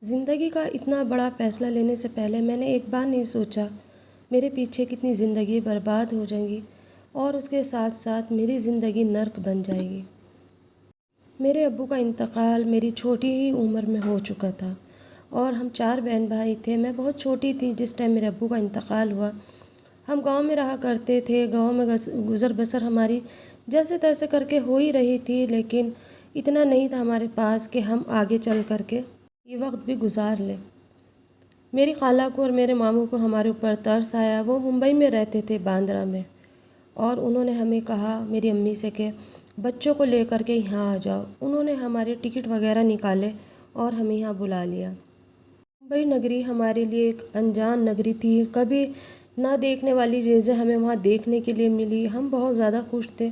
ज़िंदगी का इतना बड़ा फ़ैसला लेने से पहले मैंने एक बार नहीं सोचा मेरे पीछे कितनी ज़िंदगी बर्बाद हो जाएगी और उसके साथ साथ मेरी ज़िंदगी नर्क बन जाएगी। मेरे अब्बू का इंतकाल मेरी छोटी ही उम्र में हो चुका था और हम 4 बहन भाई थे। मैं बहुत छोटी थी जिस टाइम मेरे अब्बू का इंतकाल हुआ। हम गांव में रहा करते थे। गांव में गुज़र बसर हमारी जैसे तैसे करके हो ही रही थी, लेकिन इतना नहीं था हमारे पास कि हम आगे चल कर के ये वक्त भी गुजार लें। मेरी खाला को और मेरे मामू को हमारे ऊपर तरस आया। वो मुंबई में रहते थे, बांद्रा में, और उन्होंने हमें कहा मेरी अम्मी से कि बच्चों को लेकर के यहाँ आ जाओ। उन्होंने हमारे टिकट वगैरह निकाले और हमें यहाँ बुला लिया। मुंबई नगरी हमारे लिए एक अनजान नगरी थी। कभी ना देखने वाली चीज़ें हमें वहाँ देखने के लिए मिली। हम बहुत ज़्यादा खुश थे।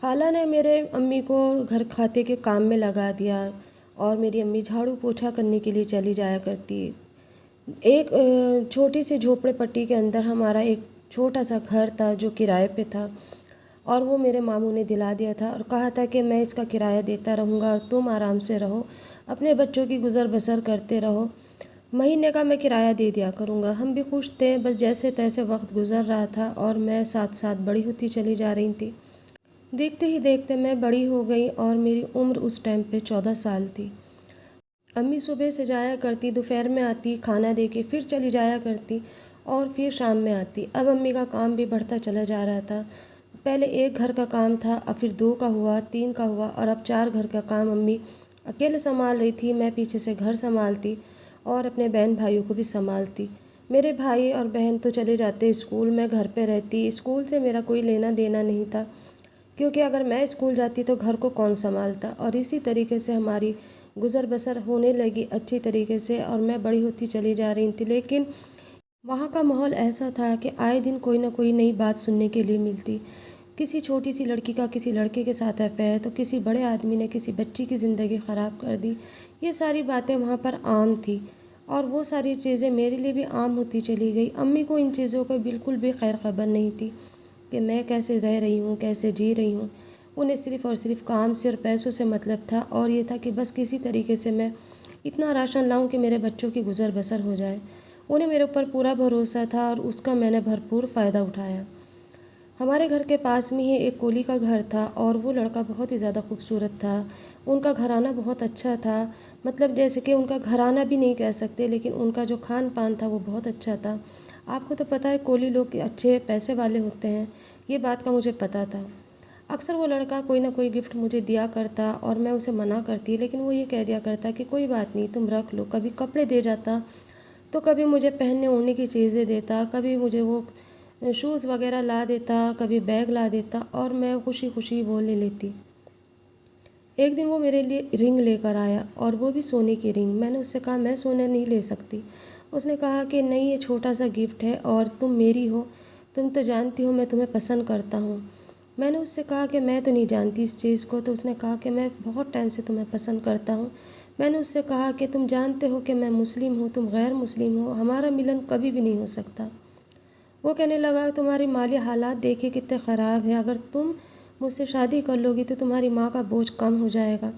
खाला ने मेरे अम्मी को घर खाते के काम में लगा दिया और मेरी अम्मी झाड़ू पोछा करने के लिए चली जाया करती। एक छोटी सी झोपड़े पट्टी के अंदर हमारा एक छोटा सा घर था जो किराए पे था, और वो मेरे मामू ने दिला दिया था और कहा था कि मैं इसका किराया देता रहूँगा और तुम आराम से रहो, अपने बच्चों की गुज़र बसर करते रहो। महीने का मैं किराया दे दिया करूँगा। हम भी खुश थे। बस जैसे तैसे वक्त गुज़र रहा था और मैं साथ साथ बड़ी होती चली जा रही थी। देखते ही देखते मैं बड़ी हो गई और मेरी उम्र उस टाइम पे 14 साल थी। अम्मी सुबह से जाया करती, दोपहर में आती, खाना दे के फिर चली जाया करती और फिर शाम में आती। अब अम्मी का काम भी बढ़ता चला जा रहा था। पहले एक घर का काम था, अब फिर 2 का हुआ, 3 का हुआ और अब 4 घर का काम अम्मी अकेले संभाल रही थी। मैं पीछे से घर संभालती और अपने बहन भाइयों को भी संभालती। मेरे भाई और बहन तो चले जाते स्कूल, मैं घर पे रहती। स्कूल से मेरा कोई लेना देना नहीं था, क्योंकि अगर मैं स्कूल जाती तो घर को कौन संभालता। और इसी तरीके से हमारी गुज़र बसर होने लगी अच्छी तरीके से और मैं बड़ी होती चली जा रही थी। लेकिन वहाँ का माहौल ऐसा था कि आए दिन कोई ना कोई नई बात सुनने के लिए मिलती। किसी छोटी सी लड़की का किसी लड़के के साथ अफेयर, तो किसी बड़े आदमी ने किसी बच्ची की ज़िंदगी ख़राब कर दी। ये सारी बातें वहाँ पर आम थी और वो सारी चीज़ें मेरे लिए भी आम होती चली गई। अम्मी को इन चीज़ों को बिल्कुल भी खैर खबर नहीं थी कि मैं कैसे रह रही हूँ, कैसे जी रही हूँ। उन्हें सिर्फ़ और सिर्फ काम से और पैसों से मतलब था, और ये था कि बस किसी तरीके से मैं इतना राशन लाऊं कि मेरे बच्चों की गुज़र बसर हो जाए। उन्हें मेरे ऊपर पूरा भरोसा था और उसका मैंने भरपूर फ़ायदा उठाया। हमारे घर के पास में ही एक कोली का घर था और वो लड़का बहुत ही ज़्यादा खूबसूरत था। उनका घराना बहुत अच्छा था, मतलब जैसे कि उनका घराना भी नहीं कह सकते, लेकिन उनका जो खान पान था वो बहुत अच्छा था। आपको तो पता है कोली लोग अच्छे पैसे वाले होते हैं, ये बात का मुझे पता था। अक्सर वो लड़का कोई ना कोई गिफ्ट मुझे दिया करता और मैं उसे मना करती, लेकिन वो ये कह दिया करता कि कोई बात नहीं, तुम रख लो। कभी कपड़े दे जाता, तो कभी मुझे पहनने ओढ़ने की चीज़ें देता, कभी मुझे वो शूज़ वगैरह ला देता, कभी बैग ला देता और मैं खुशी खुशी वो ले लेती। एक दिन वो मेरे लिए रिंग लेकर आया और वो भी सोने की रिंग। मैंने उससे कहा मैं सोना नहीं ले सकती। उसने कहा कि नहीं, ये छोटा सा गिफ्ट है और तुम मेरी हो, तुम तो जानती हो मैं तुम्हें पसंद करता हूँ। मैंने उससे कहा कि मैं तो नहीं जानती इस चीज़ को। तो उसने कहा कि मैं बहुत टाइम से तुम्हें पसंद करता हूँ। मैंने उससे कहा कि तुम जानते हो कि मैं मुस्लिम हूँ, तुम गैर मुस्लिम हो, हमारा मिलन कभी भी नहीं हो सकता। वो कहने लगा तुम्हारी माली हालात देखिए कितने ख़राब है, अगर तुम मुझसे शादी कर लोगी तो तुम्हारी माँ का बोझ कम हो जाएगा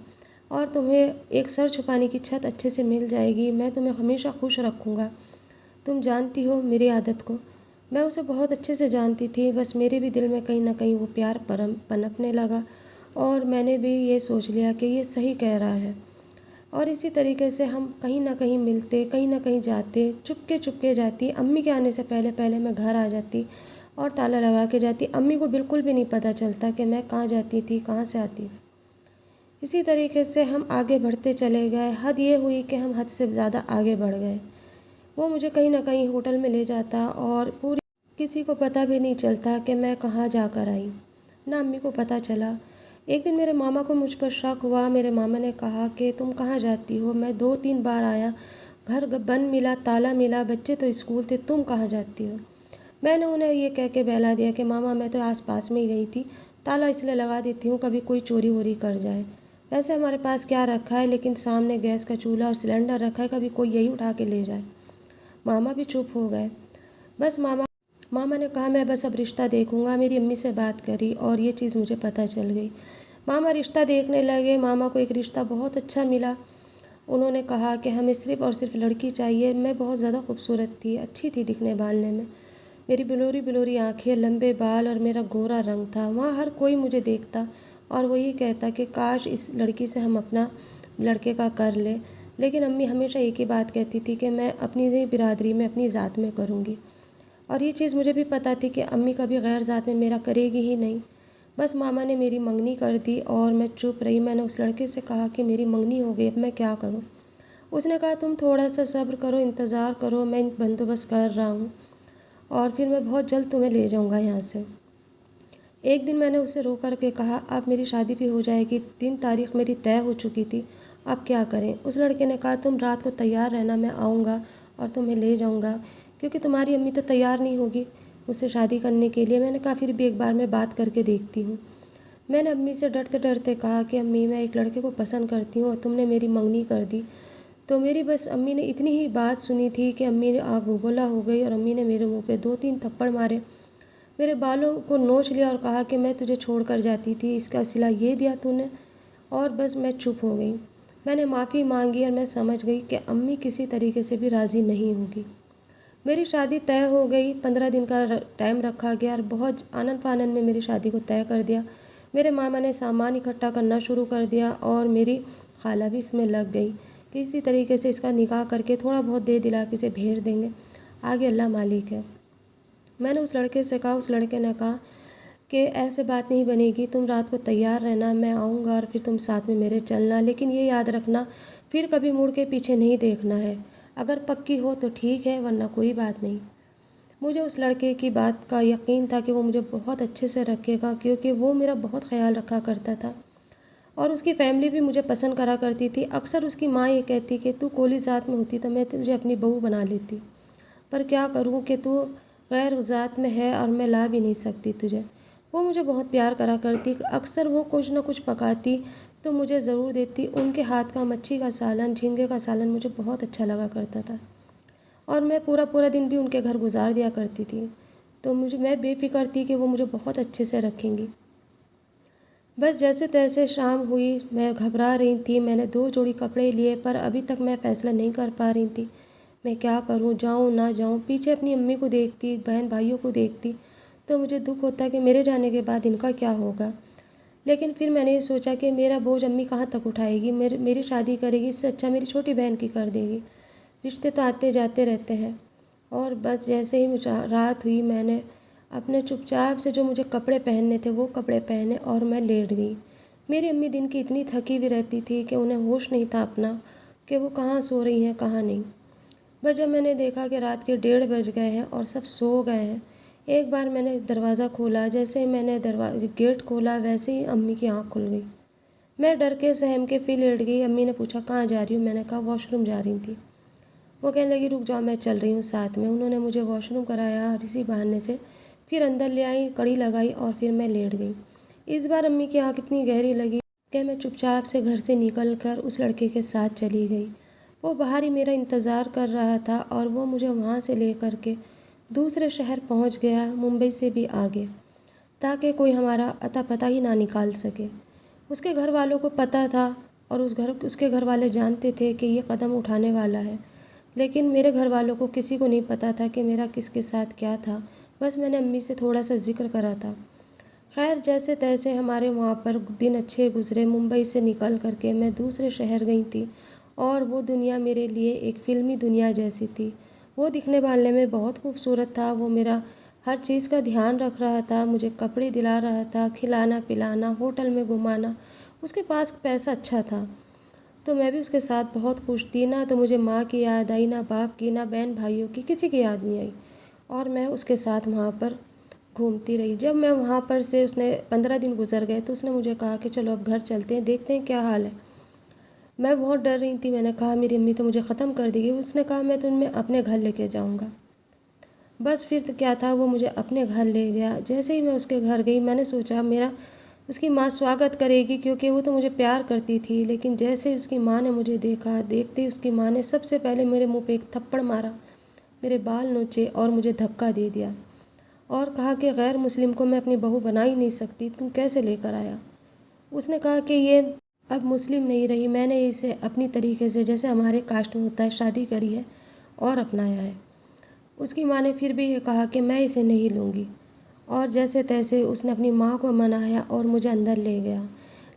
और तुम्हें एक सर छुपाने की छत अच्छे से मिल जाएगी। मैं तुम्हें हमेशा खुश रखूँगा। तुम जानती हो मेरी आदत को। मैं उसे बहुत अच्छे से जानती थी, बस मेरे भी दिल में कहीं ना कहीं वो प्यार पनपने लगा और मैंने भी ये सोच लिया कि ये सही कह रहा है। और इसी तरीके से हम कहीं ना कहीं मिलते, कहीं ना कहीं जाते, चुपके चुपके जाती। अम्मी के आने से पहले पहले मैं घर आ जाती और ताला लगा के जाती। अम्मी को बिल्कुल भी नहीं पता चलता कि मैं कहाँ जाती थी, कहाँ से आती। इसी तरीके से हम आगे बढ़ते चले गए। हद ये हुई कि हम हद से ज़्यादा आगे बढ़ गए। वो मुझे कहीं ना कहीं होटल में ले जाता और पूरी किसी को पता भी नहीं चलता कि मैं कहाँ जाकर आई, ना अम्मी को पता चला। एक दिन मेरे मामा को मुझ पर शक हुआ। मेरे मामा ने कहा कि तुम कहाँ जाती हो? मैं 2-3 बार आया, घर बंद मिला, ताला मिला, बच्चे तो स्कूल थे, तुम कहाँ जाती हो? मैंने उन्हें ये कह के बहला दिया कि मामा मैं तो आस पास में ही गई थी, ताला इसलिए लगा देती हूँ कभी कोई चोरी वोरी कर जाए। वैसे हमारे पास क्या रखा है, लेकिन सामने गैस का चूल्हा और सिलेंडर रखा है, कभी कोई यही उठा के ले जाए। मामा भी चुप हो गए। बस मामा ने कहा मैं बस अब रिश्ता देखूंगा। मेरी अम्मी से बात करी और ये चीज़ मुझे पता चल गई। मामा रिश्ता देखने लगे। मामा को एक रिश्ता बहुत अच्छा मिला उन्होंने कहा कि हमें सिर्फ़ और सिर्फ लड़की चाहिए। मैं बहुत ज़्यादा खूबसूरत थी, अच्छी थी दिखने भालने में। मेरी बिलोरी बिलोरी आँखें, लंबे बाल और मेरा गोरा रंग था। वहाँ हर कोई मुझे देखता और वही कहता कि काश इस लड़की से हम अपना लड़के का कर ले। लेकिन अम्मी हमेशा एक ही बात कहती थी कि मैं अपनी ही बिरादरी में, अपनी ज़ात में करूँगी। और ये चीज़ मुझे भी पता थी कि अम्मी कभी गैर ज़ात में मेरा करेगी ही नहीं। बस मामा ने मेरी मंगनी कर दी और मैं चुप रही। मैंने उस लड़के से कहा कि मेरी मंगनी हो गई, अब मैं क्या करूं? उसने कहा तुम थोड़ा सा सब्र करो, इंतज़ार करो, मैं बंदोबस्त कर रहा हूं और फिर मैं बहुत जल्द तुम्हें ले जाऊंगा यहाँ से। एक दिन मैंने उसे रो कर के कहा अब मेरी शादी भी हो जाएगी, 3 तारीख मेरी तय हो चुकी थी, अब क्या करें? उस लड़के ने कहा तुम रात को तैयार रहना, मैं आऊँगा और तुम्हें ले जाऊँगा, क्योंकि तुम्हारी अम्मी तो तैयार नहीं होगी मुझसे शादी करने के लिए। मैंने कहा फिर भी एक बार मैं बात करके देखती हूँ। मैंने अम्मी से डरते डरते कहा कि अम्मी मैं एक लड़के को पसंद करती हूँ और तुमने मेरी मंगनी कर दी। तो मेरी बस अम्मी ने इतनी ही बात सुनी थी कि अम्मी ने आग बबूला हो गई और अम्मी ने मेरे मुंह पे 2-3 थप्पड़ मारे, मेरे बालों को नोच लिया और कहा कि मैं तुझे छोड़ कर जाती थी, इसका सिला ये दिया तूने। और बस मैं चुप हो गई। मैंने माफ़ी मांगी और मैं समझ गई कि अम्मी किसी तरीके से भी राज़ी नहीं होगी। मेरी शादी तय हो गई, 15 दिन का टाइम रखा गया और बहुत आनन फानन में मेरी शादी को तय कर दिया। मेरे मामा ने सामान इकट्ठा करना शुरू कर दिया और मेरी खाला भी इसमें लग गई कि इसी तरीके से इसका निकाह करके थोड़ा बहुत दे दिला के इसे भेज देंगे, आगे अल्लाह मालिक है। मैंने उस लड़के से कहा, उस लड़के ने कहा कि ऐसे बात नहीं बनेगी, तुम रात को तैयार रहना, मैं आऊँगा और फिर तुम साथ में मेरे चलना, लेकिन ये याद रखना फिर कभी मुड़ के पीछे नहीं देखना है। अगर पक्की हो तो ठीक है, वरना कोई बात नहीं। मुझे उस लड़के की बात का यकीन था कि वो मुझे बहुत अच्छे से रखेगा, क्योंकि वो मेरा बहुत ख्याल रखा करता था और उसकी फैमिली भी मुझे पसंद करा करती थी। अक्सर उसकी माँ ये कहती कि तू कोली ज़ात में होती तो मैं तुझे अपनी बहू बना लेती, पर क्या करूँ कि तू गैर ज़ात में है और मैं ला भी नहीं सकती तुझे। वो मुझे बहुत प्यार करा करती, अक्सर वो कुछ ना कुछ पकाती तो मुझे ज़रूर देती। उनके हाथ का मच्छी का सालन, झींगे का सालन मुझे बहुत अच्छा लगा करता था और मैं पूरा पूरा दिन भी उनके घर गुजार दिया करती थी। तो मैं बेफ़िक्र थी कि वो मुझे बहुत अच्छे से रखेंगी। बस जैसे तैसे शाम हुई, मैं घबरा रही थी। मैंने 2 जोड़ी कपड़े लिए, पर अभी तक मैं फ़ैसला नहीं कर पा रही थी मैं क्या करूं, जाऊं ना जाऊं। पीछे अपनी अम्मी को देखती, बहन भाइयों को देखती तो मुझे दुख होता कि मेरे जाने के बाद इनका क्या होगा। लेकिन फिर मैंने ये सोचा कि मेरा बोझ अम्मी कहाँ तक उठाएगी, मेरी शादी करेगी, इससे अच्छा मेरी छोटी बहन की कर देगी। रिश्ते तो आते जाते रहते हैं। और बस जैसे ही रात हुई, मैंने अपने चुपचाप से जो मुझे कपड़े पहनने थे वो कपड़े पहने और मैं लेट गई। मेरी अम्मी दिन की इतनी थकी हुई रहती थी कि उन्हें होश नहीं था अपना कि वो कहाँ सो रही हैं कहाँ नहीं। बस जब मैंने देखा कि रात के 1:30 बज गए हैं और सब सो गए हैं, एक बार मैंने दरवाज़ा खोला। जैसे ही मैंने गेट खोला वैसे ही अम्मी की आँख खुल गई। मैं डर के सहम के फिर लेट गई। अम्मी ने पूछा कहाँ जा रही हूँ? मैंने कहा वॉशरूम जा रही थी। वो कहने लगी रुक जाओ, मैं चल रही हूँ साथ में। उन्होंने मुझे वॉशरूम कराया और इसी बहाने से फिर अंदर ले आई, कड़ी लगाई और फिर मैं लेट गई। इस बार अम्मी की आँख इतनी गहरी लगी कि मैं चुपचाप से घर से निकल कर उस लड़के के साथ चली गई। वो बाहर ही मेरा इंतज़ार कर रहा था और वो मुझे वहाँ से ले कर के दूसरे शहर पहुँच गया, मुंबई से भी आगे, ताकि कोई हमारा अता पता ही ना निकाल सके। उसके घर वालों को पता था और उसके घर वाले जानते थे कि ये कदम उठाने वाला है, लेकिन मेरे घर वालों को किसी को नहीं पता था कि मेरा किसके साथ क्या था। बस मैंने अम्मी से थोड़ा सा जिक्र करा था। खैर जैसे तैसे हमारे वहाँ पर दिन अच्छे गुजरे। मुंबई से निकल करके मैं दूसरे शहर गई थी और वो दुनिया मेरे लिए एक फ़िल्मी दुनिया जैसी थी। वो दिखने वाले में बहुत खूबसूरत था। वो मेरा हर चीज़ का ध्यान रख रहा था, मुझे कपड़े दिला रहा था, खिलाना पिलाना, होटल में घुमाना। उसके पास पैसा अच्छा था तो मैं भी उसके साथ बहुत खुश थी। ना तो मुझे माँ की याद आई, ना बाप की, ना बहन भाइयों की, किसी की याद नहीं आई और मैं उसके साथ वहाँ पर घूमती रही। जब मैं वहाँ पर से उसने 15 दिन गुजर गए तो उसने मुझे कहा कि चलो अब घर चलते हैं, देखते हैं क्या हाल है। मैं बहुत डर रही थी। मैंने कहा मेरी अम्मी तो मुझे ख़त्म कर देगी। उसने कहा मैं तुम्हें अपने घर लेके जाऊँगा। बस फिर तो क्या था, वो मुझे अपने घर ले गया। जैसे ही मैं उसके घर गई मैंने सोचा मेरा उसकी माँ स्वागत करेगी, क्योंकि वो तो मुझे प्यार करती थी। लेकिन जैसे ही उसकी माँ ने मुझे देखा, देखते ही उसकी माँ ने सबसे पहले मेरे मुंह पे एक थप्पड़ मारा, मेरे बाल नोचे और मुझे धक्का दे दिया और कहा कि गैर मुस्लिम को मैं अपनी बहू बना ही नहीं सकती, तुम कैसे लेकर आया। उसने कहा कि ये अब मुस्लिम नहीं रही, मैंने इसे अपनी तरीके से जैसे हमारे कास्ट में होता है शादी करी है और अपनाया है। उसकी माँ ने फिर भी ये कहा कि मैं इसे नहीं लूँगी, और जैसे तैसे उसने अपनी माँ को मनाया और मुझे अंदर ले गया।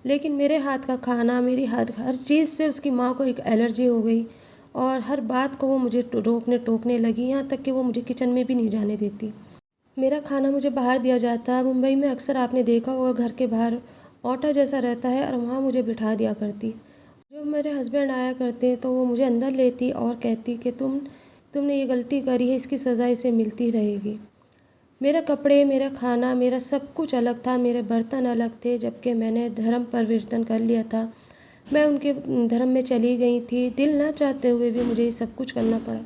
लेकिन मेरे हाथ का खाना, मेरी हर चीज़ से उसकी माँ को एक एलर्जी हो गई, और हर बात को वो मुझे रोकने टोकने लगी, यहाँ तक कि वो मुझे किचन में भी नहीं जाने देती। मेरा खाना मुझे बाहर दिया जाता है। मुंबई में अक्सर आपने देखा होगा घर के बाहर ऑटो जैसा रहता है, और वहाँ मुझे बिठा दिया करती। जब मेरे हस्बैंड आया करते तो वो मुझे अंदर लेती और कहती कि तुमने ये गलती करी है, इसकी सज़ा इसे मिलती रहेगी। मेरा कपड़े, मेरा खाना, मेरा सब कुछ अलग था, मेरे बर्तन अलग थे। जबकि मैंने धर्म परिवर्तन कर लिया था, मैं उनके धर्म में चली गई थी। दिल ना चाहते हुए भी मुझे ये सब कुछ करना पड़ा।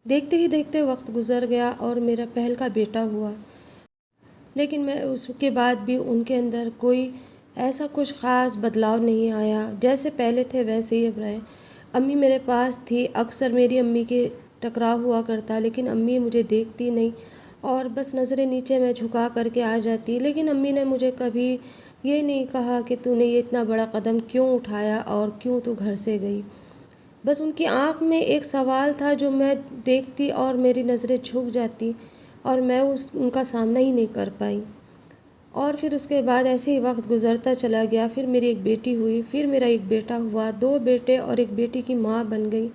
देखते ही देखते वक्त गुजर गया और मेरा पहल का बेटा हुआ। लेकिन मैं उसके बाद भी उनके अंदर कोई ऐसा कुछ ख़ास बदलाव नहीं आया। जैसे पहले थे वैसे ही अब रहे। अम्मी मेरे पास थी, अक्सर मेरी अम्मी के टकराव हुआ करता, लेकिन अम्मी मुझे देखती नहीं और बस नज़रें नीचे मैं झुका करके आ जाती। लेकिन अम्मी ने मुझे कभी ये नहीं कहा कि तूने ये इतना बड़ा कदम क्यों उठाया और क्यों तू घर से गई। बस उनकी आँख में एक सवाल था जो मैं देखती और मेरी नज़रें झुक जाती, और मैं उनका सामना ही नहीं कर पाई। और फिर उसके बाद ऐसे ही वक्त गुज़रता चला गया। फिर मेरी एक बेटी हुई, फिर मेरा एक बेटा हुआ, 2 बेटे और एक बेटी की माँ बन गई।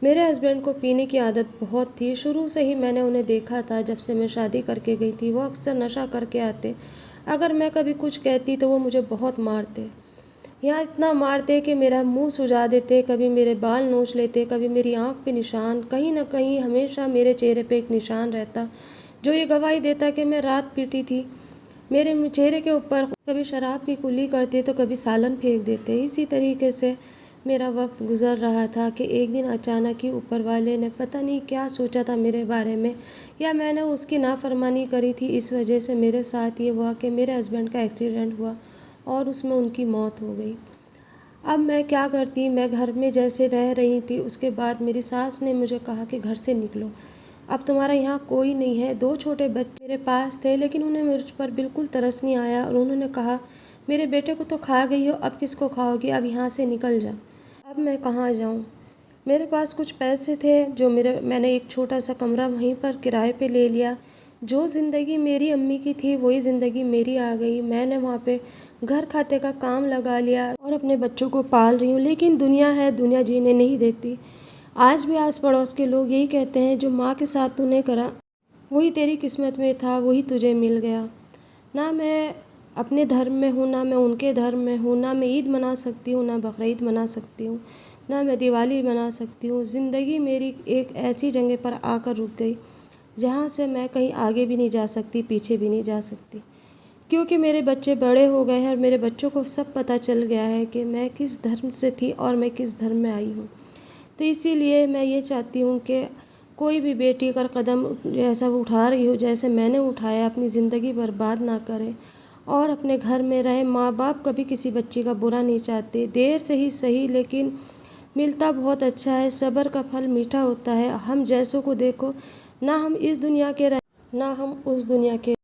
मेरे हस्बैंड को पीने की आदत बहुत थी। शुरू से ही मैंने उन्हें देखा था, जब से मैं शादी करके गई थी। वो अक्सर नशा करके आते। अगर मैं कभी कुछ कहती तो वो मुझे बहुत मारते। यहाँ इतना मारते कि मेरा मुंह सुजा देते, कभी मेरे बाल नोच लेते, कभी मेरी आँख पे निशान। कहीं ना कहीं हमेशा मेरे चेहरे पे एक निशान रहता, जो ये गवाही देता कि मैं रात पीटी थी। मेरे चेहरे के ऊपर कभी शराब की कुल्ली करते तो कभी सालन फेंक देते। इसी तरीके से मेरा वक्त गुजर रहा था कि एक दिन अचानक ही ऊपर वाले ने पता नहीं क्या सोचा था मेरे बारे में, या मैंने उसकी नाफरमानी करी थी। इस वजह से मेरे साथ ये हुआ कि मेरे हस्बैंड का एक्सीडेंट हुआ और उसमें उनकी मौत हो गई। अब मैं क्या करती, मैं घर में जैसे रह रही थी, उसके बाद मेरी सास ने मुझे कहा कि घर से निकलो, अब तुम्हारा यहाँ कोई नहीं है। 2 छोटे बच्चे मेरे पास थे, लेकिन उन्हें मुझ पर बिल्कुल तरस नहीं आया, और उन्होंने कहा मेरे बेटे को तो खा गई हो, अब किसको खाओगी, अब यहाँ से निकल जा। अब मैं कहाँ जाऊँ। मेरे पास कुछ पैसे थे, जो मैंने एक छोटा सा कमरा वहीं पर किराए पे ले लिया। जो ज़िंदगी मेरी अम्मी की थी वही ज़िंदगी मेरी आ गई। मैंने वहाँ पे घर खाते का काम लगा लिया और अपने बच्चों को पाल रही हूँ। लेकिन दुनिया है, दुनिया जीने नहीं देती। आज भी आस पड़ोस के लोग यही कहते हैं, जो माँ के साथ तूने करा वही तेरी किस्मत में था, वही तुझे मिल गया। ना मैं अपने धर्म में हूँ, ना मैं उनके धर्म में हूँ, ना मैं ईद मना सकती हूँ, ना बकरीद मना सकती हूँ, ना मैं दिवाली मना सकती हूँ। ज़िंदगी मेरी एक ऐसी जगह पर आकर रुक गई, जहाँ से मैं कहीं आगे भी नहीं जा सकती, पीछे भी नहीं जा सकती, क्योंकि मेरे बच्चे बड़े हो गए हैं और मेरे बच्चों को सब पता चल गया है कि मैं किस धर्म से थी और मैं किस धर्म में आई हूँ। तो इसीलिए मैं ये चाहती हूँ कि कोई भी बेटी अगर कदम ऐसा उठा रही हो जैसे मैंने उठाया, अपनी ज़िंदगी बर्बाद ना करे और अपने घर में रहे। माँ बाप कभी किसी बच्ची का बुरा नहीं चाहते, देर से ही सही लेकिन मिलता बहुत अच्छा है। सब्र का फल मीठा होता है। हम जैसों को देखो, ना हम इस दुनिया के रहे, ना हम उस दुनिया के।